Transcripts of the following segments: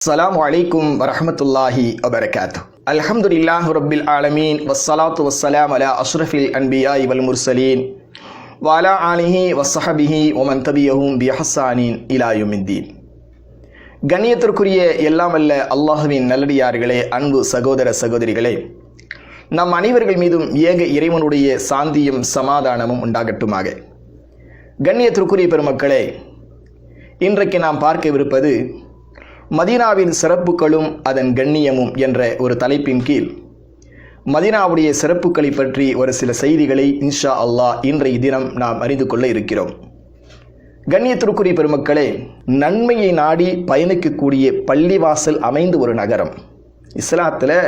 அஸ்ஸலாமு அலைக்கும் வரஹ்மத்துல்லாஹி வபரகாத்துஹு. அல்ஹம்துலில்லாஹி ரப்பில் ஆலமீன் வஸ்ஸலாத்து வஸ்ஸலாமு அலா அஷ்ரஃபில் அன்பியாஇ வல் முர்சலீன் வ அலா ஆலிஹி வஸ்ஸஹபிஹி வ மன் தபியஹும் பிஇஹ்சானின் இலா யௌமித்தீன். கண்ணியத்திற்குரிய எல்லாம் வல்ல அல்லாஹ்வின் நல்லடியார்களே, அன்பு சகோதர சகோதரிகளே, நம் அனைவர்கள் மீதும் ஏக இறைவனுடைய சாந்தியும் சமாதானமும் உண்டாகட்டுமாக. கண்ணியத்திற்குரிய பெருமக்களே, இன்றைக்கு நாம் பார்க்கவிருப்பது மதீனாவின் சிறப்புகளும் அதன் கண்ணியமும் என்ற ஒரு தலைப்பின் கீழ் மதீனாவுடைய சிறப்புகளை பற்றி ஒரு சில செய்திகளை இன்ஷா அல்லாஹ் இன்றைய தினம் நாம் அறிந்து கொள்ள இருக்கிறோம். கண்ணியத்திற்குரிய பெருமக்களே, நன்மையை நாடி பயணிக்கக்கூடிய பள்ளிவாசல் அமைந்த ஒரு நகரம். இஸ்லாத்தில்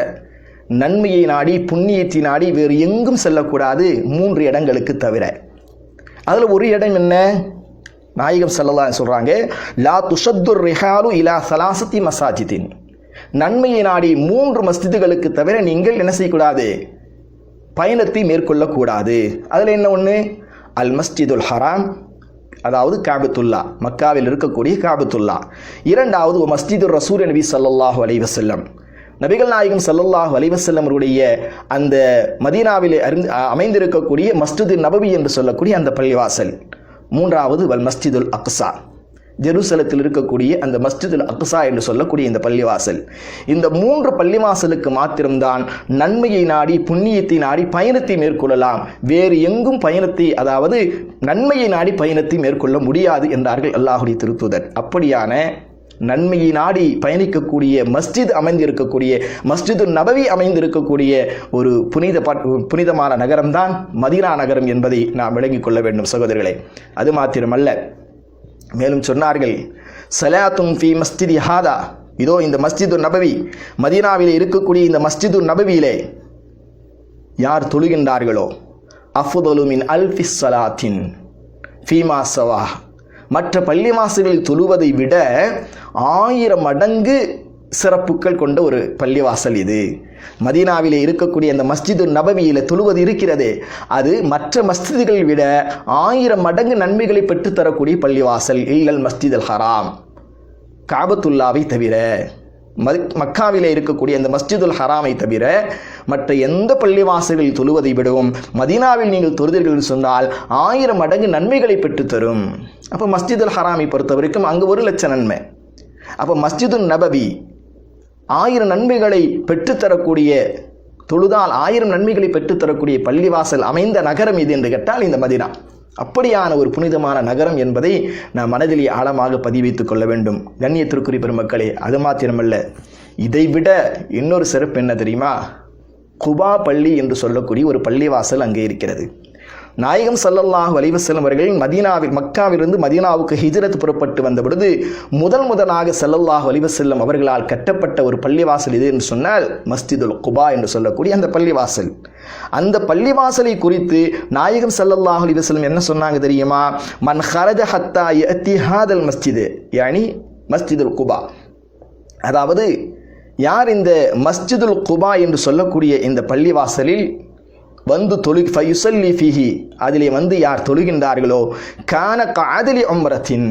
நன்மையை நாடி புண்ணியத்தை நாடி வேறு எங்கும் செல்லக்கூடாது, 3 இடங்களுக்கு தவிர. அதில் ஒரு இடம் என்ன? நாயகம் ஸல்லல்லாஹு அலைஹி சொல்றாங்க, லா துஷத்துர் ரிஹாலு இலா ஸலாஸத்தி மசாஜிதின். நன்மையை நாடி 3 மஸ்ஜிதுகளுக்கு தவிர நீங்கள் என்ன செய்யக்கூடாது? பயணத்தை மேற்கொள்ளக்கூடாது. அதில் என்ன ஒன்று? அல் மஸ்ஜிதுல் ஹராம், அதாவது காபத்துல்லா, மக்காவில் இருக்கக்கூடிய காபத்துல்லா. 2வது மஸ்ஜிதுர் ரசூல் நபி ஸல்லல்லாஹு அலைஹி வஸல்லம், நபிகள் நாயகம் ஸல்லல்லாஹு அலைஹி வஸல்லம் அவருடைய அந்த மதீனாவிலே அமைந்திருக்கக்கூடிய மஸ்ஜிது நபவி என்று சொல்லக்கூடிய அந்த பள்ளிவாசல். 3வது வல் மஸ்ஜிதுல் அக்ஸா, ஜெருசலத்தில் இருக்கக்கூடிய அந்த மஸ்ஜிதுல் அக்ஸா என்று சொல்லக்கூடிய இந்த பள்ளிவாசல். இந்த 3 பள்ளிவாசலுக்கு மாத்திரம்தான் நன்மையை நாடி புண்ணியத்தை நாடி பயணத்தை மேற்கொள்ளலாம். வேறு எங்கும் பயணத்தை, அதாவது நன்மையை நாடி பயணத்தை மேற்கொள்ள முடியாது என்றார்கள் அல்லாஹ்வுடைய திருத்தூதர். அப்படியான நன்மையை நாடி பயணிக்கக்கூடிய மஸ்ஜித் அமைந்திருக்கக்கூடிய மஸ்ஜிது நபவி அமைந்திருக்கக்கூடிய ஒரு புனிதமான நகரம்தான் மதீனா நகரம் என்பதை நாம் விளங்கிக் கொள்ள வேண்டும் சகோதரர்களே. அது மாத்திரமல்ல, மேலும் சொன்னார்கள், ஸலாத்தும் ஃபீ மஸ்ஜிதி ஹாதா, இதோ இந்த மஸ்ஜிது நபவி, மதீனாவிலே இருக்கக்கூடிய இந்த மஸ்ஜிது நபவியிலே யார் தொழுகின்றார்களோ, அஃதலு மின் அல்ஃபி ஸலாத்தின் ஃபீமா ஸவா, மற்ற பள்ளிவாசல்களில் தொழுவதை விட 1000 மடங்கு சிறப்புகள் கொண்ட ஒரு பள்ளிவாசல் இது. மதீனாவிலே இருக்கக்கூடிய அந்த மஸ்ஜிது நபவியில் தொழுவது இருக்கிறதே, அது மற்ற மஸ்ஜிதுகளை விட 1000 மடங்கு நன்மைகளை பெற்றுத்தரக்கூடிய பள்ளிவாசல். இல்லல் மஸ்ஜிதுல் ஹராம், காபத்துல்லாவை தவிர, மக்காவிலே இருக்கக்கூடிய அந்த மஸ்ஜிதுல் ஹராமை தவிர மற்ற எந்த பள்ளிவாசல்களில் தொழுவதை விடவும் மதீனாவில் நீங்கள் தொழுதீர்கள் சொன்னால் 1000 மடங்கு நன்மைகளை பெற்றுத்தரும். அப்போ மஸ்ஜிதுல் ஹராமை பொறுத்த வரைக்கும் அங்கு 1 லட்சம் நன்மை. அப்போ மஸ்ஜிது நபவி 1000 நன்மைகளை பெற்றுத்தரக்கூடிய, தொழுதால் 1000 நன்மைகளை பெற்றுத்தரக்கூடிய பள்ளிவாசல் அமைந்த நகரம் இது என்று கேட்டால் இந்த மதீனா. அப்படியான ஒரு புனிதமான நகரம் என்பதை நாம் மனதிலே ஆழமாக பதிவைத்துக் கொள்ள வேண்டும். கண்ணியத்திற்குரிய பெருமக்களே, அது மாத்திரமல்ல, இதைவிட இன்னொரு சிறப்பு என்ன தெரியுமா? குபா பள்ளி என்று சொல்லக்கூடிய ஒரு பள்ளிவாசல் அங்கே இருக்கிறது. நாயகம் ஸல்லல்லாஹு அலைஹி வஸல்லம் அவர்கள் மக்காவிலிருந்து மதீனாவுக்கு ஹிஜ்ரத் புறப்பட்டு வந்த பொழுது முதலாக ஸல்லல்லாஹு அலைஹி வஸல்லம் அவர்களால் கட்டப்பட்ட ஒரு பள்ளிவாசல் இது என்று சொன்னால் மஸ்ஜிதுல் குபா என்று சொல்லக்கூடிய அந்த பள்ளிவாசல். அந்த பள்ளிவாசலை குறித்து நாயகம் ஸல்லல்லாஹு அலைஹி வஸல்லம் என்ன சொன்னாங்க தெரியுமா? மன் ஹரஜ ஹத்தா யஅதி ஹாதல் மஸ்ஜித், யானி மஸ்ஜிதுல் குபா, அதாவது யார் இந்த மஸ்ஜிதுல் குபா என்று சொல்லக்கூடிய இந்த பள்ளிவாசலில் வந்து ஃபயுஸல்லி ஃபீஹி, அதிலே வந்து யார் தொழுகின்றார்களோ, கான கஅத்லி உம்ரத்தின்,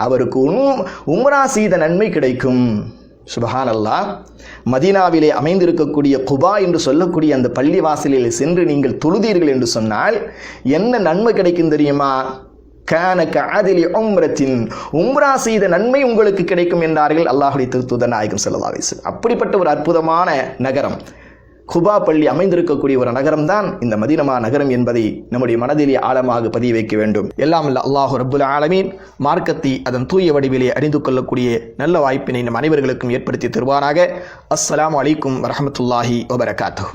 அவருக்கு உம்ரா செய்த நன்மை கிடைக்கும். சுப்ஹானல்லாஹ். மதீனாவிலே அமைந்திருக்கக்கூடிய குபா என்று சொல்லக்கூடிய அந்த பள்ளிவாசலில் சென்று நீங்கள் தொழுதீர்கள் என்று சொன்னால் என்ன நன்மை கிடைக்கும் தெரியுமா? கான கஅத்லி உம்ரத்தின், உம்ரா செய்த நன்மை உங்களுக்கு கிடைக்கும் என்றார்கள் அல்லாஹ்வுடைய திருத்தூதர் நாயகம் ஸல்லல்லாஹு அலைஹி வஸல்லம். அப்படிப்பட்ட ஒரு அற்புதமான நகரம் குபா பள்ளி அமைந்திருக்கக்கூடிய ஒரு நகரம் தான் இந்த மதீனா நகரம் என்பதை நம்முடைய மனதிலே ஆழமாக பதிய வைக்க வேண்டும். எல்லாம் அல்ல அல்லாஹு ரப்புல் ஆலமீன் மார்க்கத்தை அதன் தூய வடிவிலே அறிந்து கொள்ளக்கூடிய நல்ல வாய்ப்பினை நம் அனைவர்களுக்கும் ஏற்படுத்தி தருவாராக. அஸ்ஸலாமு அலைக்கும் வரஹ்மத்துல்லாஹி வபரகாத்துஹு.